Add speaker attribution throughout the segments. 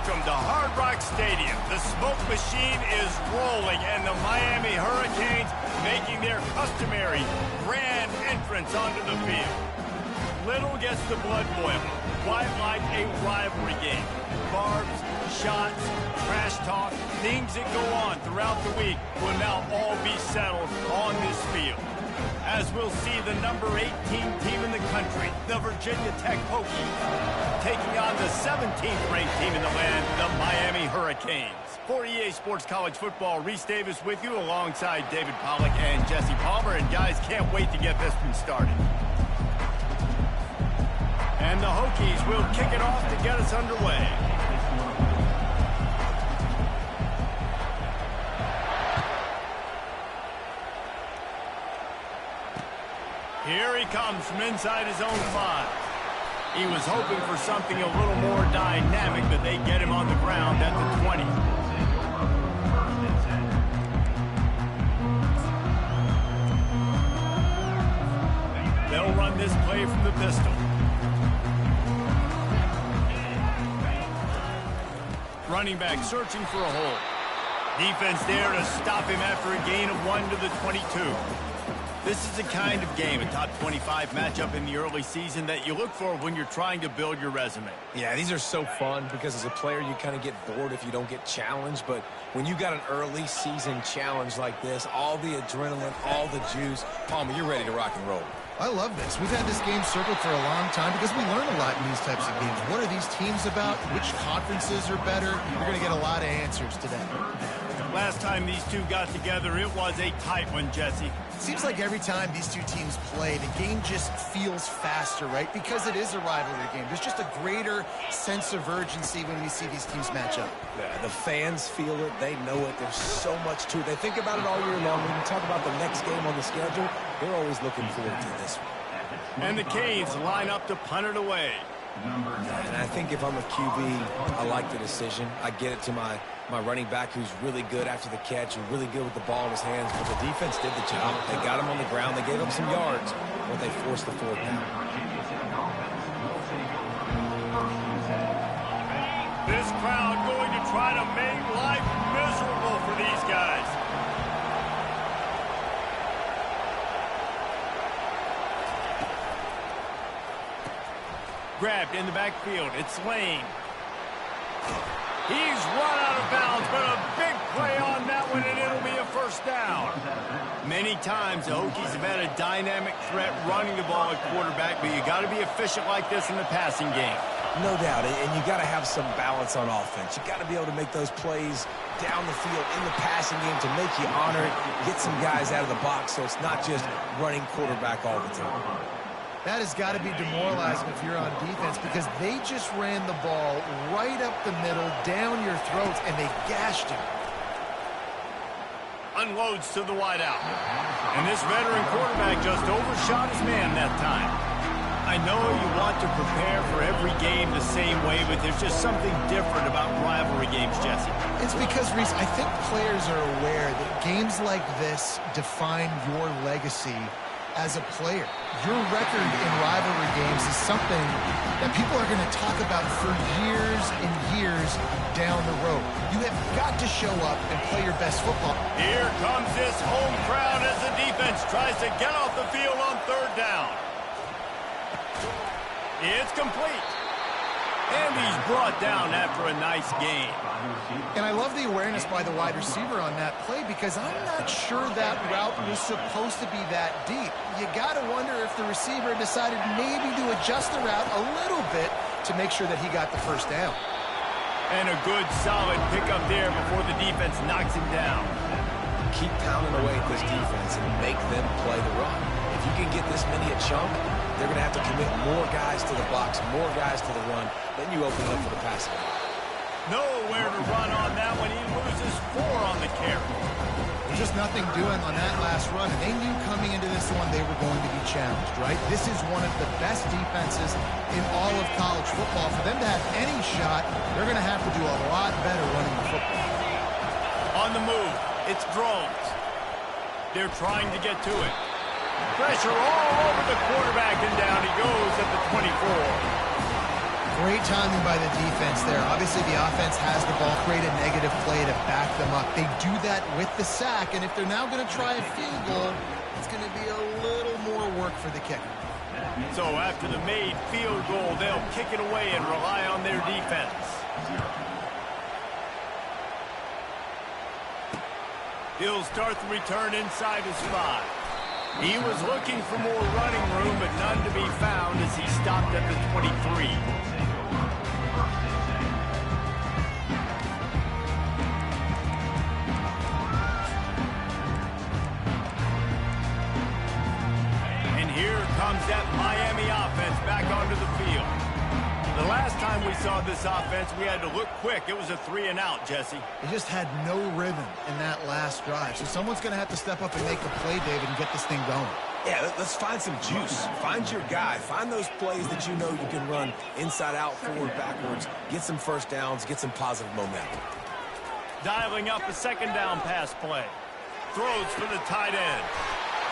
Speaker 1: Welcome to Hard Rock Stadium. The smoke machine is rolling, and the Miami Hurricanes making their customary grand entrance onto the field. Little gets the blood boiling, quite like a rivalry game. Barbs, shots, trash talk, things that go on throughout the week will now all be settled on this field. As we'll see the number 18 team in the country, the Virginia Tech Hokies, taking on the 17th ranked team in the land, the Miami Hurricanes. For EA Sports College Football, Reese Davis with you alongside David Pollack and Jesse Palmer. And guys, can't wait to get this one started. And the Hokies will kick it off to get us underway. Here he comes from inside his own 5. He was hoping for something a little more dynamic, but they get him on the ground at the 20. They'll run this play from the pistol. Running back searching for a hole. Defense there to stop him after a gain of 1 to the 22. This is the kind of game, a top 25 matchup in the early season, that you look for when you're trying to build your resume.
Speaker 2: Yeah, these are so fun because as a player, you kind of get bored if you don't get challenged. But when you got an early season challenge like this, all the adrenaline, all the juice, Palmer, you're ready to rock and roll.
Speaker 3: I love this. We've had this game circled for a long time because we learn a lot in these types of games. What are these teams about? Which conferences are better? You're going to get a lot of answers today.
Speaker 1: Last time these two got together, it was a tight one, Jesse.
Speaker 3: It seems like every time these two teams play, the game just feels faster, right? Because it is a rivalry game. There's just a greater sense of urgency when we see these teams match up.
Speaker 2: Yeah, the fans feel it. They know it. There's so much to it. They think about it all year long. When you talk about the next game on the schedule, they're always looking forward to this one.
Speaker 1: And the Canes line up to punt it away.
Speaker 2: And I think if I'm a QB, I like the decision. I get it to my running back who's really good after the catch and really good with the ball in his hands. But the defense did the job. They got him on the ground. They gave up some yards, but they forced the 4th down.
Speaker 1: This crowd going to try to make life miserable for these guys. Grabbed in the backfield. It's Lane. He's run out of bounds, but a big play on that one, and it'll be a 1st down. Many times the Hokies have had a dynamic threat running the ball at quarterback, but you got to be efficient like this in the passing game.
Speaker 2: No doubt, and you got to have some balance on offense. You got to be able to make those plays down the field in the passing game to make you honor it, get some guys out of the box so it's not just running quarterback all the time.
Speaker 3: That has got to be demoralizing if you're on defense because they just ran the ball right up the middle, down your throats, and they gashed him.
Speaker 1: Unloads to the wideout. And this veteran quarterback just overshot his man that time. I know you want to prepare for every game the same way, but there's just something different about rivalry games, Jesse.
Speaker 3: It's because, Reese, I think players are aware that games like this define your legacy as a player. Your record in rivalry games is something that people are going to talk about for years and years down the road. You have got to show up and play your best football.
Speaker 1: Here comes this home crowd as the defense tries to get off the field on 3rd down. It's complete. And he's brought down after a nice gain.
Speaker 3: And I love the awareness by the wide receiver on that play because I'm not sure that route was supposed to be that deep. You got to wonder if the receiver decided maybe to adjust the route a little bit to make sure that he got the 1st down.
Speaker 1: And a good, solid pickup there before the defense knocks him down.
Speaker 2: Keep pounding away at this defense and make them play the run. If you can get this many a chunk, they're going to have to commit more guys to the box, more guys to the run. Then you open up for the passing.
Speaker 1: Nowhere to run on that one. He loses 4 on the carry.
Speaker 3: There's just nothing doing on that last run. And they knew coming into this one they were going to be challenged, right? This is one of the best defenses in all of college football. For them to have any shot, they're going to have to do a lot better running the football.
Speaker 1: On the move, it's drones. They're trying to get to it. Pressure all over the quarterback, and down he goes at the 24.
Speaker 3: Great timing by the defense there. Obviously, the offense has the ball, create a negative play to back them up. They do that with the sack, and if they're now going to try a field goal, it's going to be a little more work for the kicker.
Speaker 1: So after the made field goal, they'll kick it away and rely on their defense. He'll start the return inside his 5. He was looking for more running room, but none to be found as he stopped at the 23. And here comes that Miami offense back onto the field. The last time we saw this offense, we had to look quick. It was a 3-and-out, Jesse.
Speaker 3: They just had no rhythm in that last drive. So someone's going to have to step up and make a play, David, and get this thing going.
Speaker 2: Yeah, let's find some juice. Find your guy. Find those plays that you know you can run inside out, forward, backwards. Get some first downs. Get some positive momentum.
Speaker 1: Dialing up a second down pass play. Throws for the tight end.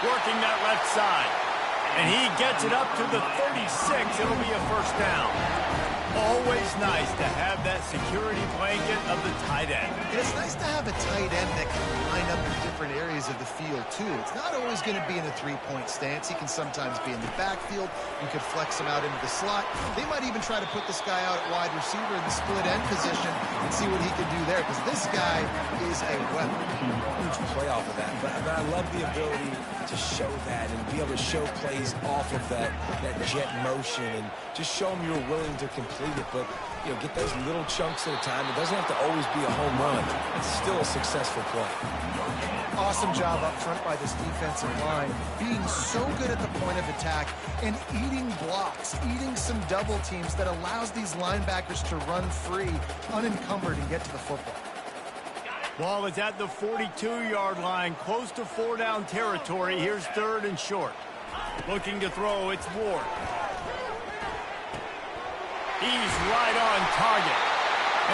Speaker 1: Working that left side. And he gets it up to the 36. It'll be a first down. Always nice to have that security blanket of the tight end.
Speaker 3: And it's nice to have a tight end that can line up in different areas of the field, too. It's not always going to be in a three-point stance. He can sometimes be in the backfield. You could flex him out into the slot. They might even try to put this guy out at wide receiver in the split end position and see what he can do there, because this guy is a weapon.
Speaker 2: Huge play off of that. But I love the ability to show that and be able to show plays off of that jet motion and just show them you're willing to complete it, but get those little chunks at a time. It doesn't have to always be a home run. It's still a successful play.
Speaker 3: Awesome job up front by this defensive line, being so good at the point of attack and eating blocks, eating some double teams that allows these linebackers to run free, unencumbered, and get to the football.
Speaker 1: Ball is at the 42-yard line, close to 4-down territory. Here's 3rd and short. Looking to throw, it's Ward. He's right on target.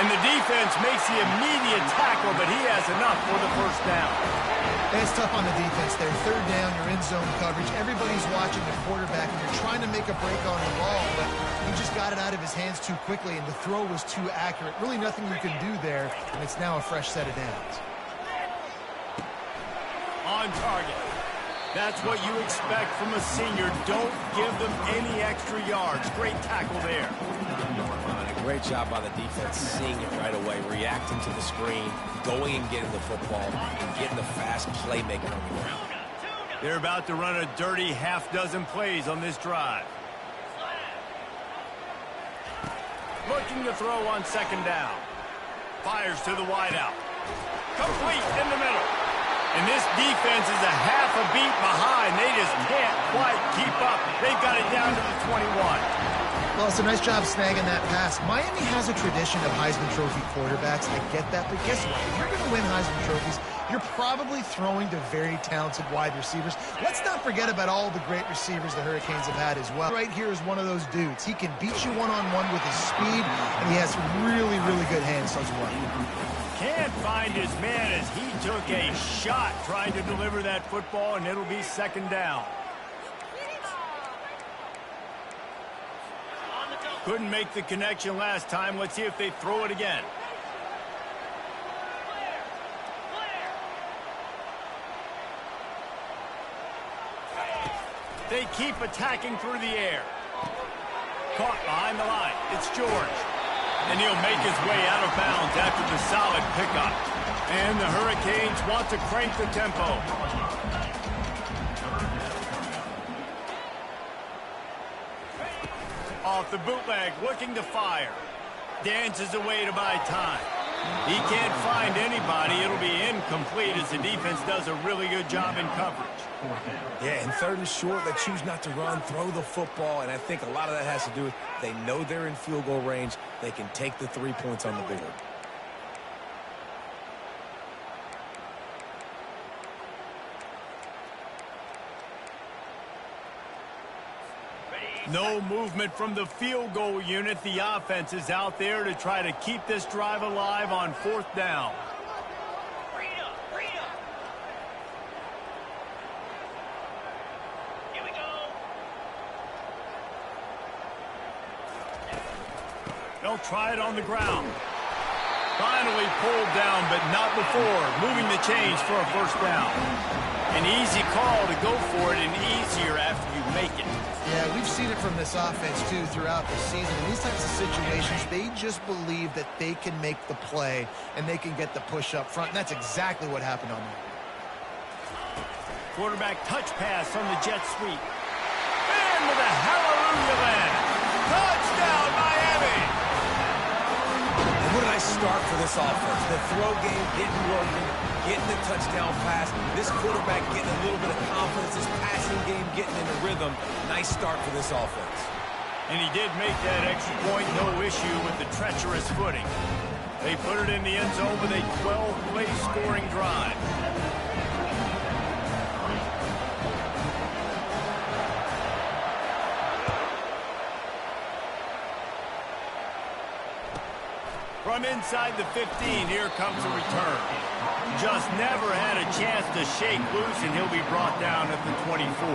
Speaker 1: And the defense makes the immediate tackle, but he has enough for the first down.
Speaker 3: It's tough on the defense there. 3rd down, you're in zone coverage. Everybody's watching the quarterback, and you're trying to make a break on the ball, but he just got it out of his hands too quickly, and the throw was too accurate. Really nothing you can do there, and it's now a fresh set of downs.
Speaker 1: On target. That's what you expect from a senior. Don't give them any extra yards. Great tackle there.
Speaker 2: Great job by the defense, seeing it right away, reacting to the screen, going and getting the football, and getting the fast playmaker on the ground.
Speaker 1: They're about to run a dirty half-dozen plays on this drive. Looking to throw on 2nd down. Fires to the wideout. Complete in the middle. And this defense is a half a beat behind. They just can't quite keep up. They've got it down to the 21.
Speaker 3: Well, it's a nice job snagging that pass. Miami has a tradition of Heisman Trophy quarterbacks. I get that, but guess what? If you're going to win Heisman Trophies, you're probably throwing to very talented wide receivers. Let's not forget about all the great receivers the Hurricanes have had as well. Right here is one of those dudes. He can beat you one-on-one with his speed, and he has really, really good hands as well.
Speaker 1: Can't find his man as he took a shot trying to deliver that football, and it'll be 2nd down. Couldn't make the connection last time. Let's see if they throw it again. They keep attacking through the air. Caught behind the line. It's George. And he'll make his way out of bounds after the solid pickup. And the Hurricanes want to crank the tempo. Off the bootleg, looking to fire. Dances away to buy time. He can't find anybody. It'll be incomplete as the defense does a really good job in coverage.
Speaker 2: Yeah, and 3rd and short, they choose not to run, throw the football, and I think a lot of that has to do with they know they're in field goal range. They can take the 3 points on the board.
Speaker 1: No movement from the field goal unit. The offense is out there to try to keep this drive alive on 4th down. They'll try it on the ground. Finally pulled down, but not before. Moving the chains for a first down. An easy call to go for it, and easier after you make it.
Speaker 3: Yeah, we've seen it from this offense, too, throughout the season. In these types of situations, they just believe that they can make the play and they can get the push up front, and that's exactly what happened on that.
Speaker 1: Quarterback touch pass on the jet sweep. And with a hallelujah land. Touchdown, Miami!
Speaker 2: And what did I start for this offense? The throw game getting working, getting the touchdown pass. This quarterback getting a little bit of confidence. This passing game getting in a rhythm. Nice start for this offense.
Speaker 1: And he did make that extra point, no issue with the treacherous footing. They put it in the end zone with a 12-play scoring drive. From inside the 15, here comes a return. Just never had a chance to shake loose, and he'll be brought down at the 24.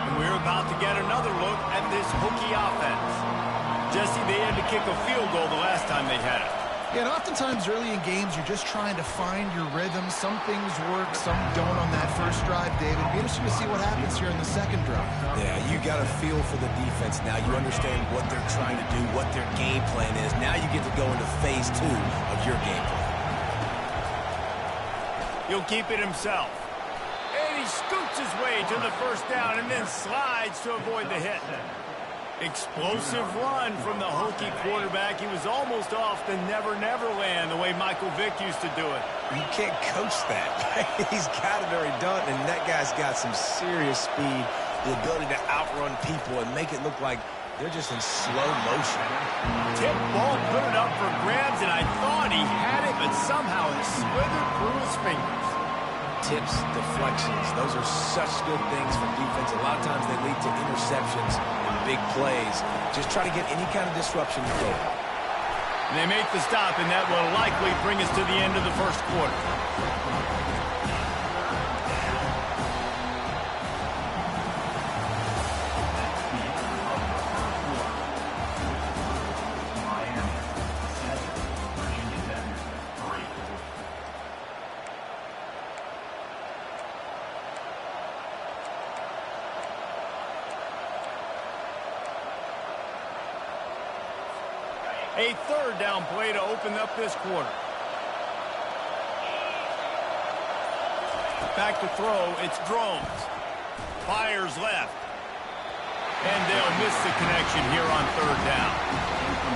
Speaker 1: And we're about to get another look at this Hokie offense. Jesse, they had to kick a field goal the last time they had it.
Speaker 3: Yeah, and oftentimes early in games, you're just trying to find your rhythm. Some things work, some don't on that first drive, David. Be interesting to see what happens here in the second drive.
Speaker 2: Yeah, you got a feel for the defense now. You understand what they're trying to do, what their game plan is. Now you get to go into phase 2 of your game plan.
Speaker 1: He'll keep it himself. And he scoots his way to the first down and then slides to avoid the hit. Explosive run from the Hokie quarterback. He was almost off the never-never land the way Michael Vick used to do it.
Speaker 2: You can't coach that. He's got it already done, and that guy's got some serious speed, the ability to outrun people and make it look like they're just in slow motion.
Speaker 1: Tip ball, put it up for grabs, and I thought he had it, but somehow it slithered through his fingers.
Speaker 2: Tips, deflections, those are such good things for defense. A lot of times they lead to interceptions and big plays. Just try to get any kind of disruption you can.
Speaker 1: And they make the stop, and that will likely bring us to the end of the first quarter. A third down play to open up this quarter. Back to throw, it's Drones. Fires left. And they'll miss the connection here on third down.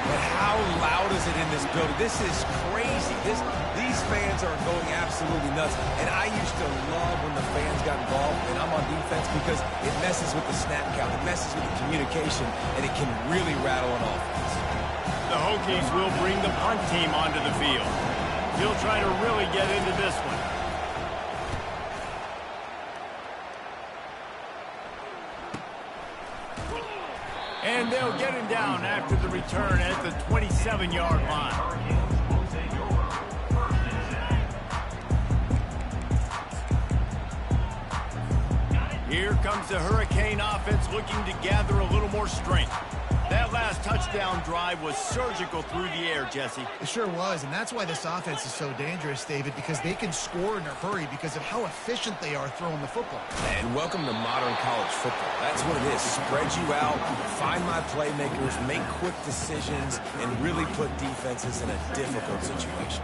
Speaker 2: But how loud is it in this building? This is crazy. These fans are going absolutely nuts. And I used to love when the fans got involved, and I'm on defense, because it messes with the snap count. It messes with the communication, and it can really rattle an offense.
Speaker 1: The Hokies will bring the punt team onto the field. He'll try to really get into this one. And they'll get him down after the return at the 27-yard line. Here comes the Hurricane offense looking to gather a little more strength. That last touchdown drive was surgical through the air, Jesse.
Speaker 3: It sure was, and that's why this offense is so dangerous, David, because they can score in a hurry because of how efficient they are throwing the football.
Speaker 2: And welcome to modern college football. That's what it is. Spread you out, find my playmakers, make quick decisions, and really put defenses in a difficult situation.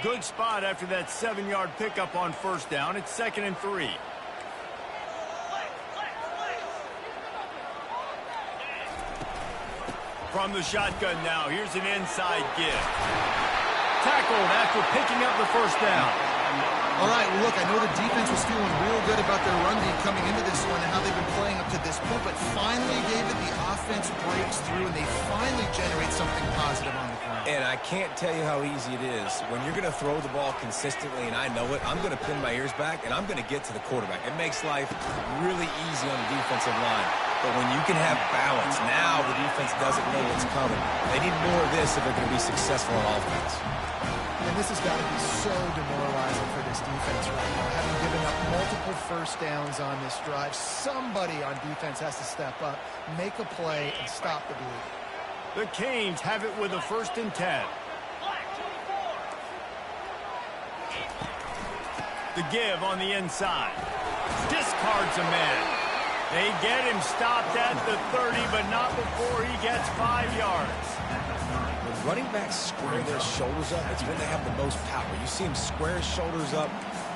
Speaker 1: Good spot after that 7-yard pickup on first down. It's 2nd and 3. From the shotgun now, here's an inside give. Tackled after picking up the first down.
Speaker 3: All right, well, look, I know the defense was feeling real good about their run D coming into this one and how they've been playing up to this point, but finally, David, the offense breaks through and they finally generate something positive on the ground.
Speaker 2: And I can't tell you how easy it is. When you're going to throw the ball consistently, and I know it, I'm going to pin my ears back, and I'm going to get to the quarterback. It makes life really easy on the defensive line. But when you can have balance, now the defense doesn't know what's coming. They need more of this if they're going to be successful on offense.
Speaker 3: And this has got to be so demoralizing for this defense right now. Having given up multiple first downs on this drive, somebody on defense has to step up, make a play, and stop the bleed.
Speaker 1: The Canes have it with a 1st and 10. The give on the inside. Discards a man. They get him stopped at the 30, but not before he gets 5 yards.
Speaker 2: When running backs square their shoulders up, it's when they have the most power. You see him square his shoulders up,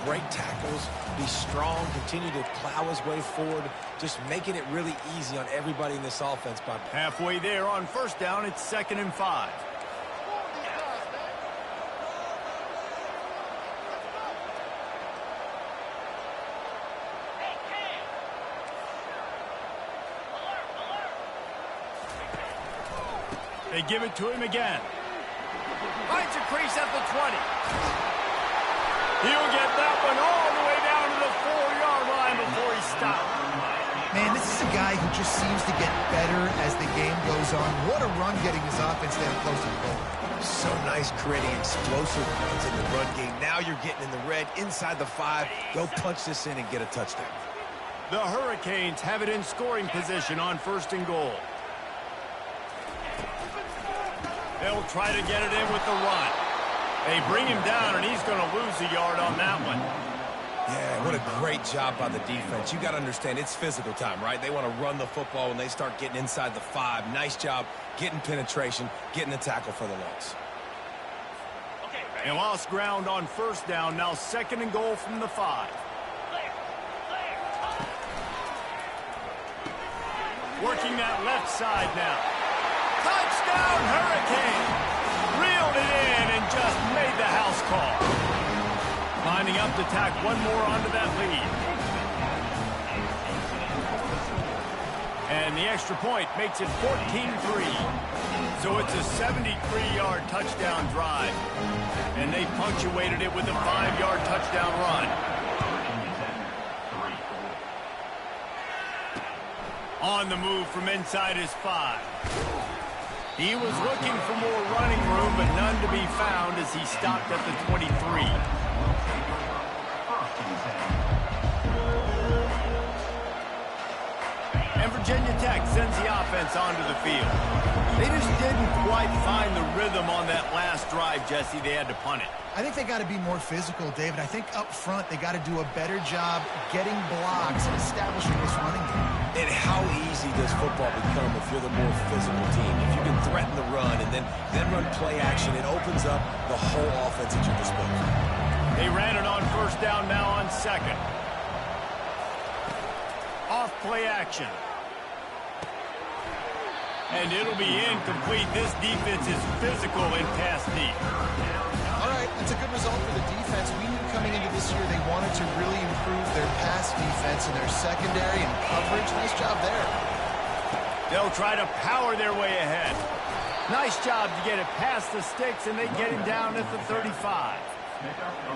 Speaker 2: break tackles, be strong, continue to plow his way forward, just making it really easy on everybody in this offense.
Speaker 1: Halfway there on 1st down, it's 2nd and 5. They give it to him again. Finds a crease at the 20. He'll get that one all the way down to the 4-yard line before he stopped.
Speaker 3: Man, this is a guy who just seems to get better as the game goes on. What a run getting his offense down close to the goal.
Speaker 2: So nice creating explosive runs in the run game. Now you're getting in the red inside the 5. Go punch this in and get a touchdown.
Speaker 1: The Hurricanes have it in scoring position on 1st and goal. They'll try to get it in with the run. They bring him down, and he's going to lose a yard on that one.
Speaker 2: Yeah, what a great job by the defense. You got to understand, it's physical time, right? They want to run the football when they start getting inside the 5. Nice job getting penetration, getting the tackle for the loss.
Speaker 1: They lost ground on 1st down. Now 2nd and goal from the 5. Working that left side now. Touchdown, Hurricane! Reeled it in and just made the house call. Lining up to tack one more onto that lead. And the extra point makes it 14-3. So it's a 73-yard touchdown drive. And they punctuated it with a 5-yard touchdown run. On the move from inside his 5. He was looking for more running room, but none to be found as he stopped at the 23. And Virginia Tech sends the offense onto the field. They just didn't quite find the rhythm on that last drive, Jesse. They had to punt it.
Speaker 3: I think they got to be more physical, David. I think up front they got to do a better job getting blocks and establishing this running game.
Speaker 2: And how easy does football become if you're the more physical team? If you can threaten the run and then run play action, it opens up the whole offense at your disposal.
Speaker 1: They ran it on 1st down, now on 2nd. Off play action. And it'll be incomplete. This defense is physical in pass deep.
Speaker 3: All right, that's a good result for the defense. We knew coming into this year they wanted to really improve their pass defense and their secondary and coverage. Nice job there.
Speaker 1: They'll try to power their way ahead. Nice job to get it past the sticks, and they get him down at the 35.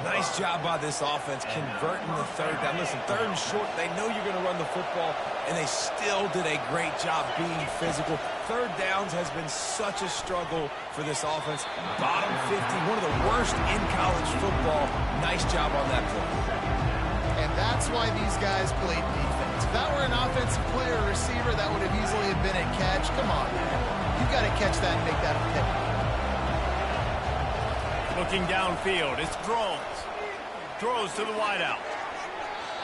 Speaker 2: Nice job by this offense converting the 3rd down. Listen, 3rd and short, they know you're going to run the football, and they still did a great job being physical. 3rd downs has been such a struggle for this offense. Bottom 50, one of the worst in college football. Nice job on that play.
Speaker 3: And that's why these guys played defense. If that were an offensive player or receiver, that would have easily been a catch. Come on, man. You got to catch that and make that a pick.
Speaker 1: Looking downfield, it's Drones. Throws to the wideout.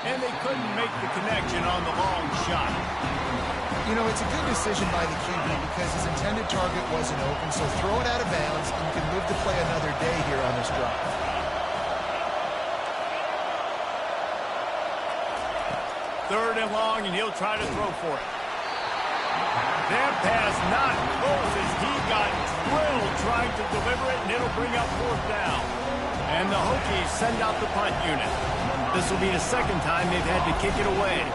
Speaker 1: And they couldn't make the connection on the long shot.
Speaker 3: You know, it's a good decision by the QB because his intended target wasn't open, so throw it out of bounds, and you can live to play another day here on this drive.
Speaker 1: 3rd and long, and he'll try to throw for it. That pass not close as he got drilled trying to deliver it, and it'll bring up 4th down. And the Hokies send out the punt unit. This will be the 2nd time they've had to kick it away.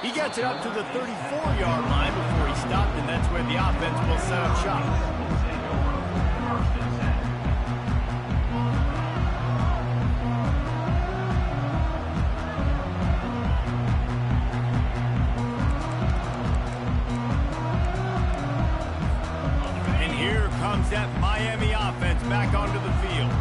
Speaker 1: He gets it up to the 34-yard line before he stopped, and that's where the offense will set up shop. Here comes that Miami offense back onto the field.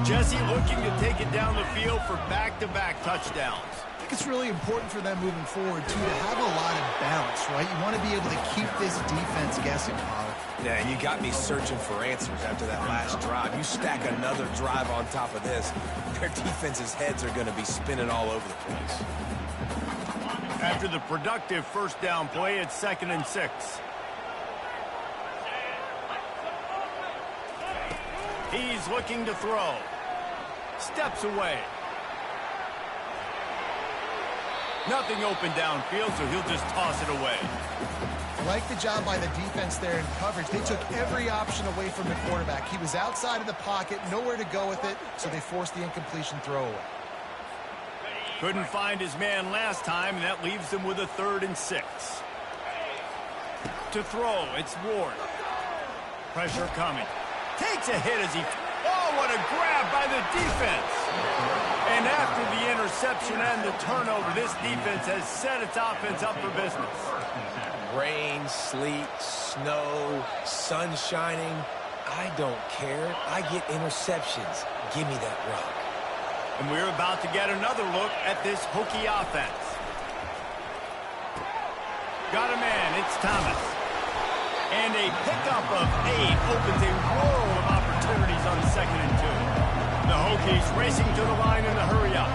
Speaker 1: Jesse looking to take it down the field for back-to-back touchdowns.
Speaker 3: I think it's really important for them moving forward, too, to have a lot of balance, right? You want to be able to keep this defense guessing, Pollard.
Speaker 2: Yeah, and you got me searching for answers after that last drive. You stack another drive on top of this, their defense's heads are going to be spinning all over the place.
Speaker 1: After the productive first down play, it's 2nd and 6. He's looking to throw. Steps away. Nothing open downfield, so he'll just toss it away.
Speaker 3: I like the job by the defense there in coverage. They took every option away from the quarterback. He was outside of the pocket, nowhere to go with it, so they forced the incompletion throwaway.
Speaker 1: Couldn't find his man last time, and that leaves them with a 3rd and 6. To throw, it's Ward. Pressure coming. Takes a hit as he... Oh, what a grab by the defense! And after the interception and the turnover, this defense has set its offense up for business.
Speaker 2: Rain, sleet, snow, sun shining. I don't care. I get interceptions. Give me that rock.
Speaker 1: And we're about to get another look at this Hokie offense. Got a man, it's Thomas. And a pickup of 8 opens a world of opportunities on 2nd and 2. The Hokies racing to the line in the hurry-up.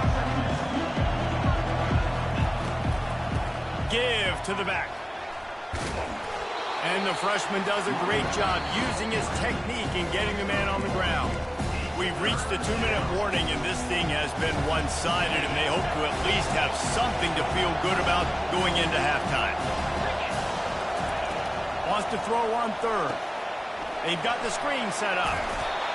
Speaker 1: Give to the back. And the freshman does a great job using his technique in getting the man on the ground. We've reached the 2-minute warning, and this thing has been one-sided, and they hope to at least have something to feel good about going into halftime. Wants to throw on 3rd. They've got the screen set up.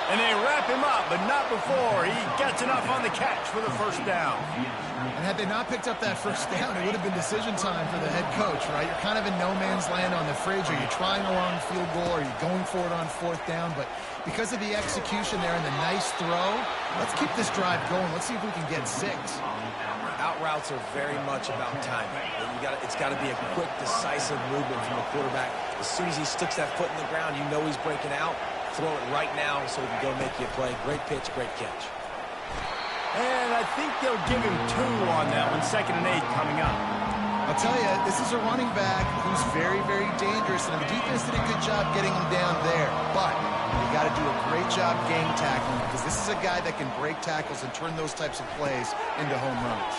Speaker 1: And they wrap him up, but not before he gets enough on the catch for the first down.
Speaker 3: And had they not picked up that first down, it would have been decision time for the head coach, right? You're kind of in no man's land on the fridge. Are you trying a long field goal? Are you going for it on 4th down? But because of the execution there and the nice throw, let's keep this drive going. Let's see if we can get 6.
Speaker 2: Out routes are very much about timing. It's got to be a quick, decisive movement from the quarterback. As soon as he sticks that foot in the ground, you know he's breaking out. Throw it right now so he can go make you a play. Great pitch, great catch.
Speaker 1: And I think they'll give him 2 on that one. 2nd and 8 coming up.
Speaker 3: I'll tell you, this is a running back who's very, very dangerous, and the defense did a good job getting him down there. But you got to do a great job game tackling, because this is a guy that can break tackles and turn those types of plays into home runs.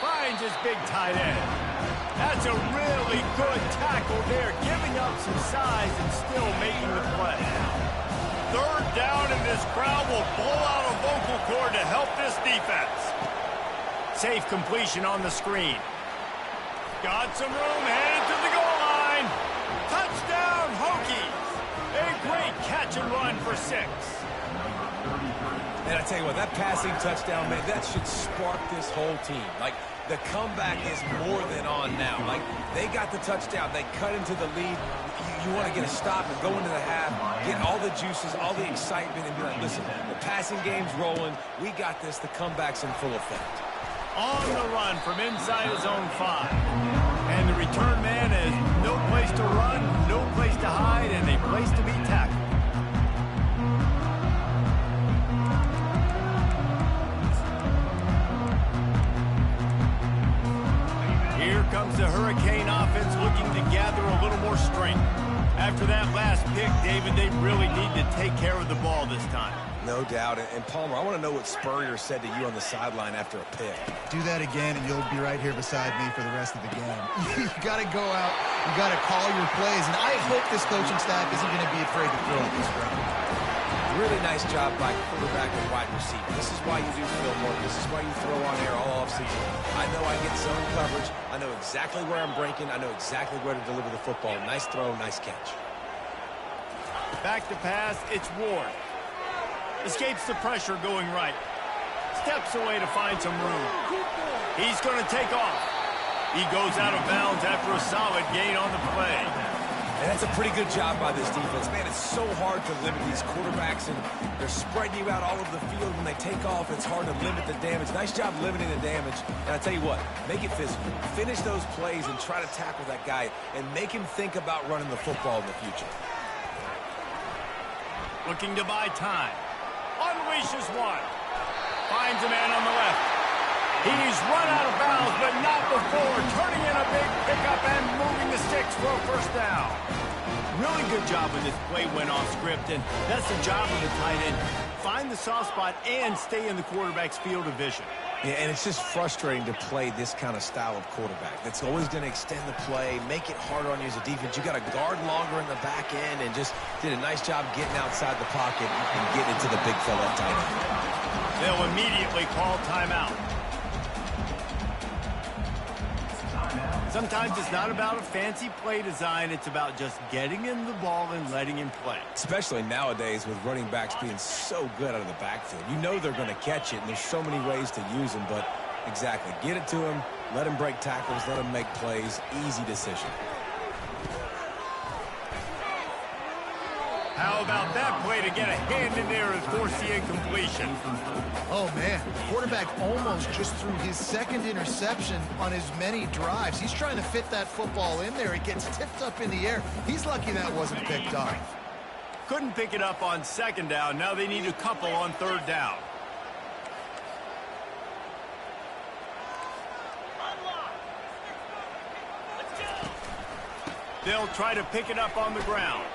Speaker 1: Finds his big tight end. That's a really good tackle there, giving up some size and still making the play. 3rd down, and this crowd will blow out a vocal cord to help this defense. Safe completion on the screen. Got some room, headed to the goal line. Touchdown, Hokies. A great catch and run for 6.
Speaker 2: And I tell you what, that passing touchdown, man, that should spark this whole team. Like, the comeback is more than on now. Like, they got the touchdown. They cut into the lead. You want to get a stop and go into the half, get all the juices, all the excitement, and be like, listen, the passing game's rolling. We got this. The comeback's in full effect.
Speaker 1: On the run from inside his own 5. And the return man has no place to run, no place to hide, and a place to be tackled. Here comes the Hurricane offense looking to gather a little more strength. After that last pick, David, they really need to take care of the ball this time.
Speaker 2: No doubt. And Palmer, I want to know what Spurrier said to you on the sideline after a pick.
Speaker 3: Do that again, and you'll be right here beside me for the rest of the game. You got to go out. You got to call your plays. And I hope this coaching staff isn't going to be afraid to throw at this round.
Speaker 2: Really nice job by quarterback and wide receiver. This is why you do film work. This is why you throw on air all offseason. I know I get zone coverage. I know exactly where I'm breaking. I know exactly where to deliver the football. Nice throw, nice catch.
Speaker 1: Back to pass, it's Ward. Escapes the pressure going right. Steps away to find some room. He's going to take off. He goes out of bounds after a solid gain on the play.
Speaker 2: And that's a pretty good job by this defense. Man, it's so hard to limit these quarterbacks, and they're spreading you out all over the field. When they take off, it's hard to limit the damage. Nice job limiting the damage. And I tell you what, make it physical. Finish those plays and try to tackle that guy and make him think about running the football in the future.
Speaker 1: Looking to buy time. Unleashes one. Finds a man on the left. He's run out of bounds, but not before. Turning in a big pickup and moving the sticks for a first down. Really good job when this play went off script, and that's the job of the tight end. Find the soft spot and stay in the quarterback's field of vision.
Speaker 2: Yeah, and it's just frustrating to play this kind of style of quarterback. That's always going to extend the play, make it harder on you as a defense. You got to guard longer in the back end, and just did a nice job getting outside the pocket and getting it to the big fella at tight end.
Speaker 1: They'll immediately call timeout. Sometimes it's not about a fancy play design. It's about just getting him the ball and letting him play.
Speaker 2: Especially nowadays with running backs being so good out of the backfield. You know they're going to catch it, and there's so many ways to use them. But exactly, get it to him, let him break tackles, let him make plays. Easy decision.
Speaker 1: How about that play to get a hand in there and force the incompletion?
Speaker 3: Oh, man. Quarterback almost just threw his second interception on as many drives. He's trying to fit that football in there. It gets tipped up in the air. He's lucky that wasn't picked off.
Speaker 1: Couldn't pick it up on second down. Now they need a couple on third down. They'll try to pick it up on the ground.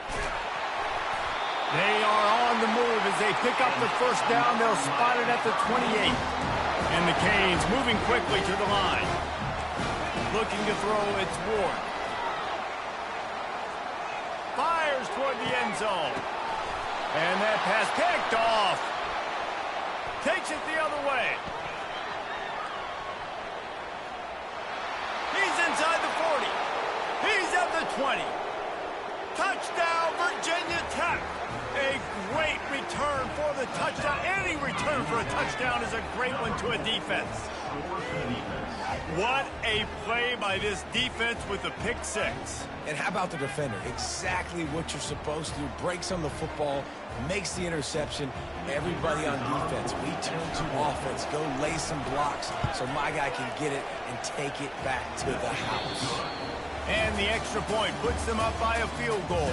Speaker 1: They are on the move as they pick up the first down. They'll spot it at the 28. And the Canes moving quickly to the line. Looking to throw, it's Ward. Fires toward the end zone. And that pass picked off. Takes it the other way. He's inside the 40. He's at the 20. Touchdown, Virginia Tech. A great return for the touchdown. Any return for a touchdown is a great one to a defense. What a play by this defense with the pick six.
Speaker 2: And how about the defender? Exactly what you're supposed to do. Breaks on the football, makes the interception. Everybody on defense, we turn to offense. Go lay some blocks so my guy can get it and take it back to the house.
Speaker 1: And the extra point puts them up by a field goal.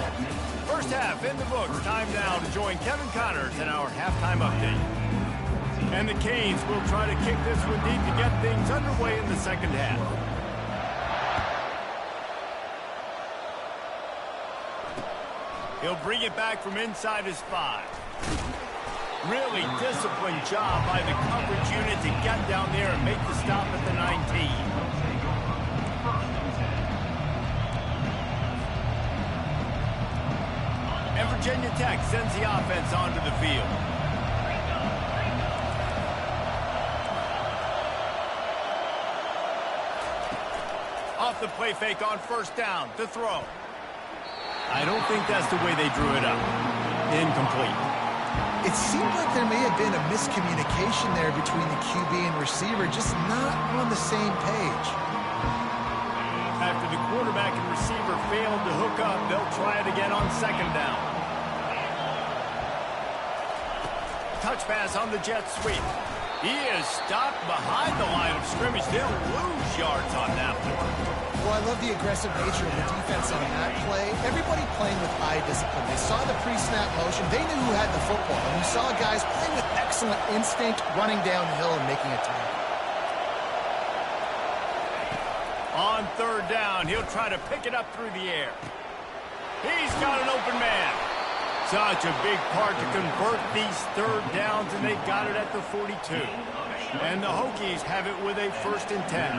Speaker 1: First half in the books. Time now to join Kevin Connors in our halftime update. And the Canes will try to kick this one deep to get things underway in the second half. He'll bring it back from inside his 5. Really disciplined job by the coverage unit to get down there and make the stop at the 19. And Virginia Tech sends the offense onto the field. Off the play fake on first down to throw. I don't think that's the way they drew it up. Incomplete.
Speaker 3: It seemed like there may have been a miscommunication there between the QB and receiver, just not on the same page.
Speaker 1: After the quarterback and receiver failed to hook up, they'll try it again on second down. Touch pass on the jet sweep. He is stopped behind the line of scrimmage. They'll lose yards on that one.
Speaker 3: Well, I love the aggressive nature of the defense on that play. Everybody playing with eye discipline. They saw the pre-snap motion. They knew who had the football. And you saw guys playing with excellent instinct, running downhill and making a tackle.
Speaker 1: On third down, he'll try to pick it up through the air. He's got an open man. Such a big part to convert these third downs, and they got it at the 42. And the Hokies have it with a 1st and 10.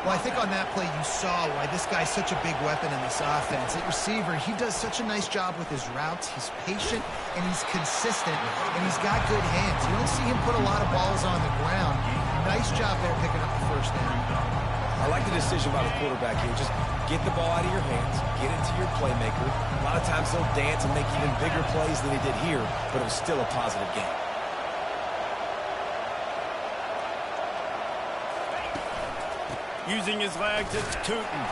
Speaker 3: Well, I think on that play you saw why this guy's such a big weapon in this offense. At receiver, he does such a nice job with his routes. He's patient, and he's consistent, and he's got good hands. You don't see him put a lot of balls on the ground. Nice job there picking up the first down.
Speaker 2: I like the decision by the quarterback here. Just get the ball out of your hands, get it to your playmaker. A lot of times they'll dance and make even bigger plays than he did here, but it was still a positive game.
Speaker 1: Using his legs, it's Tootin.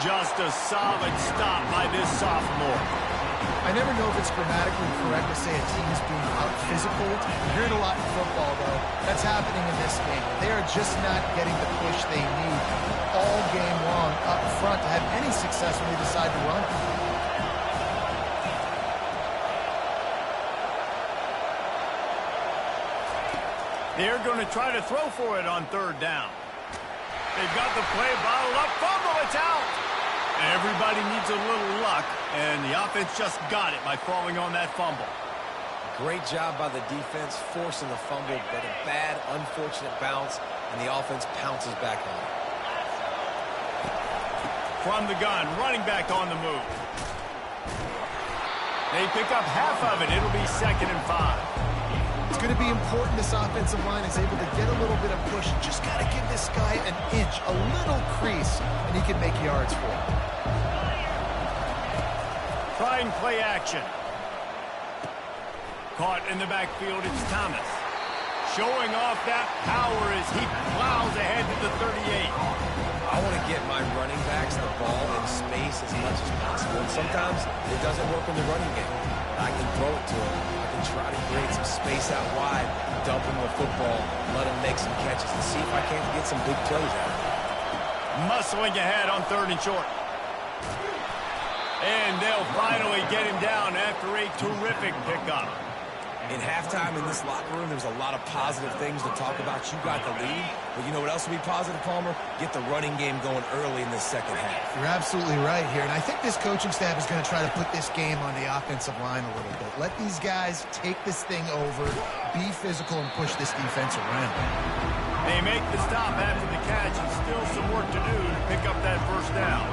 Speaker 1: Just a solid stop by this sophomore.
Speaker 3: I never know if it's grammatically correct to say a team is being out-physical. You hear it a lot in football, though. That's happening in this game. They are just not getting the push they need all game long up front to have any success when they decide to run.
Speaker 1: They're going to try to throw for it on third down. They've got the play bottled up. Fumble, it's out. Everybody needs a little luck, and the offense just got it by falling on that fumble.
Speaker 2: Great job by the defense forcing the fumble, but a bad, unfortunate bounce, and the offense pounces back on it.
Speaker 1: From the gun, running back on the move. They pick up half of it. It'll be 2nd and 5.
Speaker 3: It's going to be important this offensive line is able to get a little bit of push. Just got to give this guy an inch, a little crease, and he can make yards for it.
Speaker 1: Trying play action. Caught in the backfield, it's Thomas. Showing off that power as he plows ahead to the 38.
Speaker 2: I want to get my running backs the ball in space as much as possible. And sometimes it doesn't work in the running game. I can throw it to him. I can try to create some space out wide, dump him the football, let him make some catches, and see if I can't get some big plays out of it.
Speaker 1: Muscling ahead on 3rd and short. And they'll finally get him down after a terrific pickup.
Speaker 2: In halftime in this locker room, there's a lot of positive things to talk about. You got the lead, but you know what else will be positive, Palmer? Get the running game going early in the second half.
Speaker 3: You're absolutely right here, and I think this coaching staff is going to try to put this game on the offensive line a little bit. Let these guys take this thing over, be physical, and push this defense around.
Speaker 1: They make the stop after the catch, and still some work to do to pick up that first down.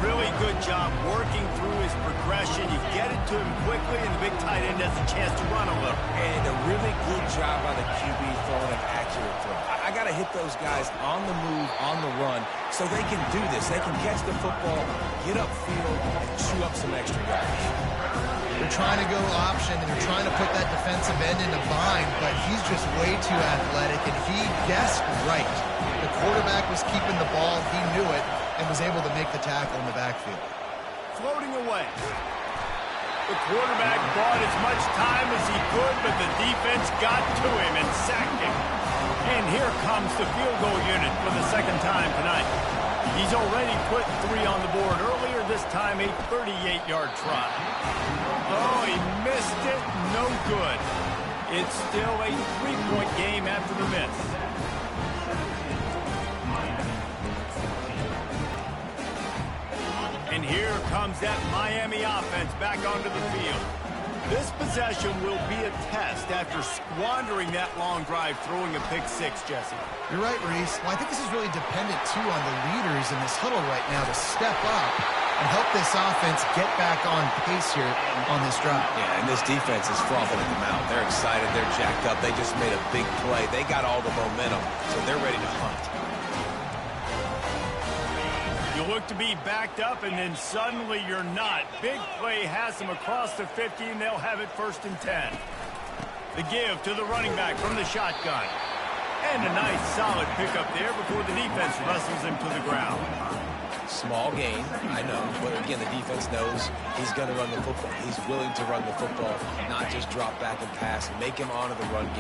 Speaker 1: Really good job working through his progression. You get it to him quickly, and the big tight end has a chance to run a little.
Speaker 2: And a really good job by the QB throwing an accurate throw. I got to hit those guys on the move, on the run, so they can do this. They can catch the football, get upfield, and chew up some extra yards.
Speaker 3: They're trying to go option, and they're trying to put that defensive end in a bind, but he's just way too athletic, and he guessed right. The quarterback was keeping the ball. He knew it, and was able to make the tackle in the backfield.
Speaker 1: Floating away. The quarterback bought as much time as he could, but the defense got to him and sacked him. And here comes the field goal unit for the 2nd time tonight. He's already put 3 on the board earlier, this time a 38-yard try. Oh, he missed it. No good. It's still a 3-point game after the miss. And here comes that Miami offense back onto the field. This possession will be a test after squandering that long drive, throwing a pick-6, Jesse.
Speaker 3: You're right, Reese. Well, I think this is really dependent, too, on the leaders in this huddle right now to step up and help this offense get back on pace here on this drive.
Speaker 2: Yeah, and this defense is frothing at the mouth. They're excited. They're jacked up. They just made a big play. They got all the momentum, so they're ready to hunt.
Speaker 1: You look to be backed up, and then suddenly you're not. Big play has them across the 50, and they'll have it 1st and 10. The give to the running back from the shotgun. And a nice, solid pickup there before the defense wrestles him to the ground.
Speaker 2: Small gain, I know, but again, the defense knows he's going to run the football. He's willing to run the football, not just drop back and pass, make him honor the run game.